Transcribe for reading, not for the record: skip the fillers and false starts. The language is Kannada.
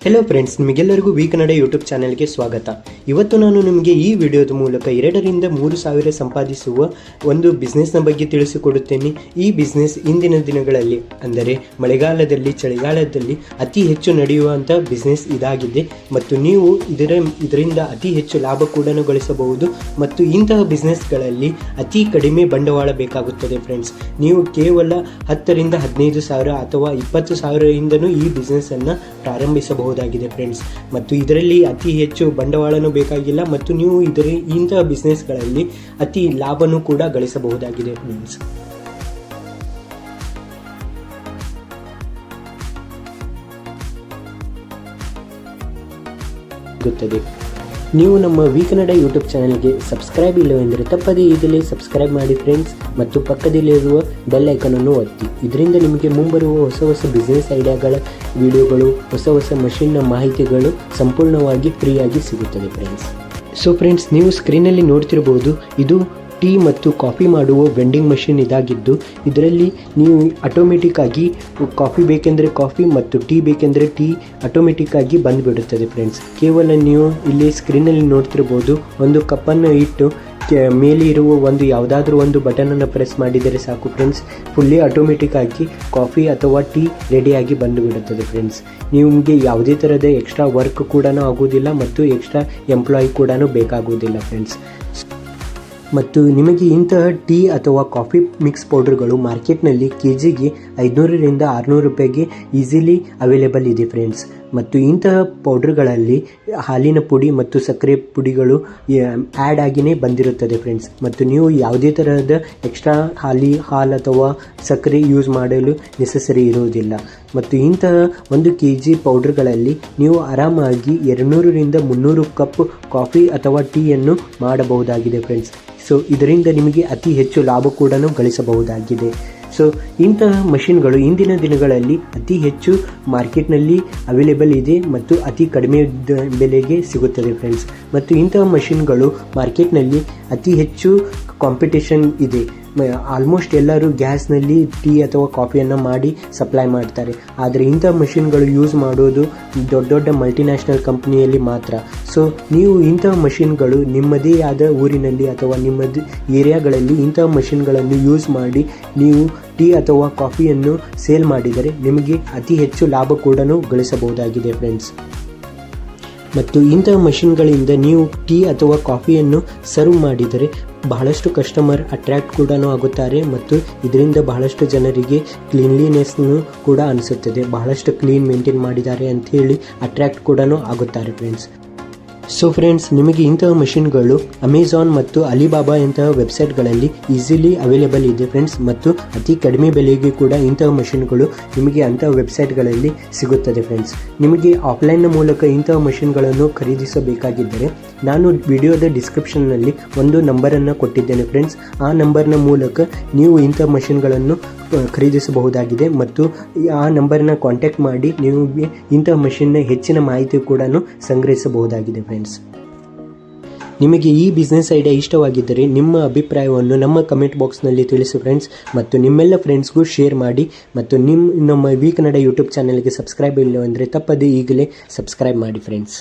ಹೆಲೋ ಫ್ರೆಂಡ್ಸ್, ನಿಮಗೆಲ್ಲರಿಗೂ ವಿ ಕನ್ನಡ ಯೂಟ್ಯೂಬ್ ಚಾನೆಲ್ಗೆ ಸ್ವಾಗತ. ಇವತ್ತು ನಾನು ನಿಮಗೆ ಈ ವಿಡಿಯೋದ ಮೂಲಕ 2 ರಿಂದ 3 ಸಾವಿರ ಸಂಪಾದಿಸುವ ಒಂದು ಬಿಸ್ನೆಸ್ನ ಬಗ್ಗೆ ತಿಳಿಸಿಕೊಡುತ್ತೇನೆ. ಈ ಬಿಸ್ನೆಸ್ ಇಂದಿನ ದಿನಗಳಲ್ಲಿ ಅಂದರೆ ಮಳೆಗಾಲದಲ್ಲಿ, ಚಳಿಗಾಲದಲ್ಲಿ ಅತಿ ಹೆಚ್ಚು ನಡೆಯುವಂಥ ಬಿಸ್ನೆಸ್ ಇದಾಗಿದೆ ಮತ್ತು ನೀವು ಇದರಿಂದ ಅತಿ ಹೆಚ್ಚು ಲಾಭ ಕೂಡ ಗಳಿಸಬಹುದು. ಮತ್ತು ಇಂತಹ ಬಿಸ್ನೆಸ್ಗಳಲ್ಲಿ ಅತಿ ಕಡಿಮೆ ಬಂಡವಾಳ ಬೇಕಾಗುತ್ತದೆ ಫ್ರೆಂಡ್ಸ್. ನೀವು ಕೇವಲ 10 ರಿಂದ 15 ಸಾವಿರ ಅಥವಾ 20 ಸಾವಿರದಿಂದನೂ ಈ ಬಿಸ್ನೆಸ್ಸನ್ನು ಪ್ರಾರಂಭಿಸಬಹುದು ಫ್ರೆಂಡ್ಸ್. ಮತ್ತು ಇದರಲ್ಲಿ ಅತಿ ಹೆಚ್ಚು ಬಂಡವಾಳನೂ ಬೇಕಾಗಿಲ್ಲ ಮತ್ತು ನೀವು ಇಂತಹ ಬಿಸ್ನೆಸ್ಗಳಲ್ಲಿ ಅತಿ ಲಾಭನೂ ಕೂಡ ಗಳಿಸಬಹುದಾಗಿದೆ ಫ್ರೆಂಡ್ಸ್. ನೀವು ನಮ್ಮ ವಿ ಕನ್ನಡ ಯೂಟ್ಯೂಬ್ ಚಾನೆಲ್ಗೆ ಸಬ್ಸ್ಕ್ರೈಬ್ ಇಲ್ಲವೆಂದರೆ ತಪ್ಪದೇ ಈಗಲೇ ಸಬ್ಸ್ಕ್ರೈಬ್ ಮಾಡಿ ಫ್ರೆಂಡ್ಸ್ ಮತ್ತು ಪಕ್ಕದಲ್ಲಿರುವ ಬೆಲ್ ಐಕನನ್ನು ಒತ್ತಿ. ಇದರಿಂದ ನಿಮಗೆ ಮುಂಬರುವ ಹೊಸ ಬಿಸ್ನೆಸ್ ಐಡಿಯಾಗಳ ವಿಡಿಯೋಗಳು, ಹೊಸ ಮಷಿನ್ನ ಮಾಹಿತಿಗಳು ಸಂಪೂರ್ಣವಾಗಿ ಫ್ರೀಯಾಗಿ ಸಿಗುತ್ತದೆ ಫ್ರೆಂಡ್ಸ್. ಸೊ ಫ್ರೆಂಡ್ಸ್, ನೀವು ಸ್ಕ್ರೀನಲ್ಲಿ ನೋಡ್ತಿರಬಹುದು, ಇದು ಟೀ ಮತ್ತು ಕಾಫಿ ಮಾಡುವ ವೆಂಡಿಂಗ್ ಮಷಿನ್ ಇದಾಗಿದ್ದು, ಇದರಲ್ಲಿ ನೀವು ಆಟೋಮೆಟಿಕ್ ಆಗಿ ಕಾಫಿ ಬೇಕೆಂದರೆ ಕಾಫಿ ಮತ್ತು ಟೀ ಬೇಕೆಂದರೆ ಟೀ ಆಟೋಮೆಟಿಕ್ ಆಗಿ ಬಂದುಬಿಡುತ್ತದೆ ಫ್ರೆಂಡ್ಸ್. ಕೇವಲ ನೀವು ಇಲ್ಲಿ ಸ್ಕ್ರೀನಲ್ಲಿ ನೋಡ್ತಿರ್ಬೋದು, ಒಂದು ಕಪ್ಪನ್ನು ಇಟ್ಟು ಮೇಲೆ ಇರುವ ಯಾವುದಾದ್ರೂ ಒಂದು ಬಟನನ್ನು ಪ್ರೆಸ್ ಮಾಡಿದರೆ ಸಾಕು ಫ್ರೆಂಡ್ಸ್, ಫುಲ್ಲಿ ಆಟೋಮೆಟಿಕ್ ಆಗಿ ಕಾಫಿ ಅಥವಾ ಟೀ ರೆಡಿಯಾಗಿ ಬಂದುಬಿಡುತ್ತದೆ ಫ್ರೆಂಡ್ಸ್. ನಿಮಗೆ ಯಾವುದೇ ಥರದ ಎಕ್ಸ್ಟ್ರಾ ವರ್ಕ್ ಕೂಡ ಆಗೋದಿಲ್ಲ ಮತ್ತು ಎಕ್ಸ್ಟ್ರಾ ಎಂಪ್ಲಾಯಿ ಕೂಡ ಬೇಕಾಗುವುದಿಲ್ಲ ಫ್ರೆಂಡ್ಸ್. ಮತ್ತು ನಿಮಗೆ ಇಂತಹ ಟೀ ಅಥವಾ ಕಾಫಿ ಮಿಕ್ಸ್ ಪೌಡರ್ಗಳು ಮಾರ್ಕೆಟ್ನಲ್ಲಿ ಕೆಜಿಗೆ 500 ರಿಂದ 600 ರೂಪಾಯಿಗೆ ಈಸಿಲಿ ಅವೈಲೇಬಲ್ ಇದೆ ಫ್ರೆಂಡ್ಸ್. ಮತ್ತು ಇಂತಹ ಪೌಡರ್ಗಳಲ್ಲಿ ಹಾಲಿನ ಪುಡಿ ಮತ್ತು ಸಕ್ಕರೆ ಪುಡಿಗಳು ಆ್ಯಡ್ ಆಗಿಯೇ ಬಂದಿರುತ್ತದೆ ಫ್ರೆಂಡ್ಸ್. ಮತ್ತು ನೀವು ಯಾವುದೇ ತರಹದ ಎಕ್ಸ್ಟ್ರಾ ಹಾಲು ಅಥವಾ ಸಕ್ಕರೆ ಯೂಸ್ ಮಾಡಲು ನೆಸಸರಿ ಇರುವುದಿಲ್ಲ. ಮತ್ತು ಇಂತಹ 1 kg ಪೌಡರ್ಗಳಲ್ಲಿ ನೀವು ಆರಾಮಾಗಿ 200 ರಿಂದ 300 ಕಪ್ ಕಾಫಿ ಅಥವಾ ಟೀಯನ್ನು ಮಾಡಬಹುದಾಗಿದೆ ಫ್ರೆಂಡ್ಸ್. ಸೊ ಇದರಿಂದ ನಿಮಗೆ ಅತಿ ಹೆಚ್ಚು ಲಾಭ ಕೂಡ ಗಳಿಸಬಹುದಾಗಿದೆ. ಸೊ ಇಂತಹ ಮಷಿನ್ಗಳು ಇಂದಿನ ದಿನಗಳಲ್ಲಿ ಅತಿ ಹೆಚ್ಚು ಮಾರ್ಕೆಟ್ನಲ್ಲಿ ಅವೈಲೇಬಲ್ ಇದೆ ಮತ್ತು ಅತಿ ಕಡಿಮೆ ಬೆಲೆಗೆ ಸಿಗುತ್ತದೆ ಫ್ರೆಂಡ್ಸ್. ಮತ್ತು ಇಂತಹ ಮಷಿನ್ಗಳು ಮಾರ್ಕೆಟ್ನಲ್ಲಿ ಅತಿ ಹೆಚ್ಚು ಕಾಂಪಿಟೇಷನ್ ಇದೆ. ಆಲ್ಮೋಸ್ಟ್ ಎಲ್ಲರೂ ಗ್ಯಾಸ್ನಲ್ಲಿ ಟೀ ಅಥವಾ ಕಾಫಿಯನ್ನು ಮಾಡಿ ಸಪ್ಲೈ ಮಾಡ್ತಾರೆ. ಆದರೆ ಇಂಥ ಮಷಿನ್ಗಳು ಯೂಸ್ ಮಾಡೋದು ದೊಡ್ಡ ಮಲ್ಟಿನ್ಯಾಷನಲ್ ಕಂಪ್ನಿಯಲ್ಲಿ ಮಾತ್ರ. ಸೊ ನೀವು ಇಂಥ ಮಷಿನ್ಗಳು ನಿಮ್ಮದೇ ಆದ ಊರಿನಲ್ಲಿ ಅಥವಾ ನಿಮ್ಮದೇ ಏರಿಯಾಗಳಲ್ಲಿ ಇಂಥ ಮಷಿನ್ಗಳನ್ನು ಯೂಸ್ ಮಾಡಿ ನೀವು ಟೀ ಅಥವಾ ಕಾಫಿಯನ್ನು ಸೇಲ್ ಮಾಡಿದರೆ ನಿಮಗೆ ಅತಿ ಹೆಚ್ಚು ಲಾಭ ಕೂಡ ಗಳಿಸಬಹುದಾಗಿದೆ ಫ್ರೆಂಡ್ಸ್. ಮತ್ತು ಇಂತಹ ಮಷಿನ್ಗಳಿಂದ ನೀವು ಟೀ ಅಥವಾ ಕಾಫಿಯನ್ನು ಸರ್ವ್ ಮಾಡಿದರೆ ಬಹಳಷ್ಟು ಕಸ್ಟಮರ್ ಅಟ್ರ್ಯಾಕ್ಟ್ ಕೂಡ ಆಗುತ್ತಾರೆ ಮತ್ತು ಇದರಿಂದ ಬಹಳಷ್ಟು ಜನರಿಗೆ ಕ್ಲೀನ್ಲಿನೆಸ್ನು ಕೂಡ ಅನಿಸುತ್ತದೆ. ಬಹಳಷ್ಟು ಕ್ಲೀನ್ ಮೇಂಟೈನ್ ಮಾಡಿದ್ದಾರೆ ಅಂಥೇಳಿ ಅಟ್ರ್ಯಾಕ್ಟ್ ಕೂಡ ಆಗುತ್ತಾರೆ ಫ್ರೆಂಡ್ಸ್. ಸೊ ಫ್ರೆಂಡ್ಸ್, ನಿಮಗೆ ಇಂತಹ ಮಷಿನ್ಗಳು ಅಮೆಜಾನ್ ಮತ್ತು ಅಲಿಬಾಬಾ ಇಂತಹ ವೆಬ್ಸೈಟ್ಗಳಲ್ಲಿ ಈಸಿಲಿ ಅವೈಲೇಬಲ್ ಇದೆ ಫ್ರೆಂಡ್ಸ್. ಮತ್ತು ಅತಿ ಕಡಿಮೆ ಬೆಲೆಗೆ ಕೂಡ ಇಂತಹ ಮಷಿನ್ಗಳು ನಿಮಗೆ ಅಂತಹ ವೆಬ್ಸೈಟ್ಗಳಲ್ಲಿ ಸಿಗುತ್ತದೆ ಫ್ರೆಂಡ್ಸ್. ನಿಮಗೆ ಆಫ್ಲೈನ್ನ ಮೂಲಕ ಇಂತಹ ಮಷಿನ್ಗಳನ್ನು ಖರೀದಿಸಬೇಕಾಗಿದ್ದರೆ ನಾನು ವಿಡಿಯೋದ ಡಿಸ್ಕ್ರಿಪ್ಷನ್ನಲ್ಲಿ ಒಂದು ನಂಬರನ್ನು ಕೊಟ್ಟಿದ್ದೇನೆ ಫ್ರೆಂಡ್ಸ್. ಆ ನಂಬರ್ನ ಮೂಲಕ ನೀವು ಇಂಥ ಮಷಿನ್ಗಳನ್ನು ಖರೀದಿಸಬಹುದಾಗಿದೆ ಮತ್ತು ಆ ನಂಬರ್ನ ಕಾಂಟ್ಯಾಕ್ಟ್ ಮಾಡಿ ನೀವು ಇಂಥ ಮಷಿನ್ನ ಹೆಚ್ಚಿನ ಮಾಹಿತಿ ಕೂಡ ಸಂಗ್ರಹಿಸಬಹುದಾಗಿದೆ ಫ್ರೆಂಡ್ಸ್. ನಿಮಗೆ ಈ ಬಿಸ್ನೆಸ್ ಐಡಿಯಾ ಇಷ್ಟವಾಗಿದ್ದರೆ ನಿಮ್ಮ ಅಭಿಪ್ರಾಯವನ್ನು ನಮ್ಮ ಕಮೆಂಟ್ ಬಾಕ್ಸ್ನಲ್ಲಿ ತಿಳಿಸಿ ಫ್ರೆಂಡ್ಸ್. ಮತ್ತು ನಿಮ್ಮೆಲ್ಲ ಫ್ರೆಂಡ್ಸ್ಗೂ ಶೇರ್ ಮಾಡಿ. ಮತ್ತು ನಮ್ಮ ವಿ ಕನ್ನಡ ಯೂಟ್ಯೂಬ್ ಚಾನೆಲ್ಗೆ ಸಬ್ಸ್ಕ್ರೈಬ್ ಇಲ್ಲವೆಂದರೆ ತಪ್ಪದೇ ಈಗಲೇ ಸಬ್ಸ್ಕ್ರೈಬ್ ಮಾಡಿ ಫ್ರೆಂಡ್ಸ್.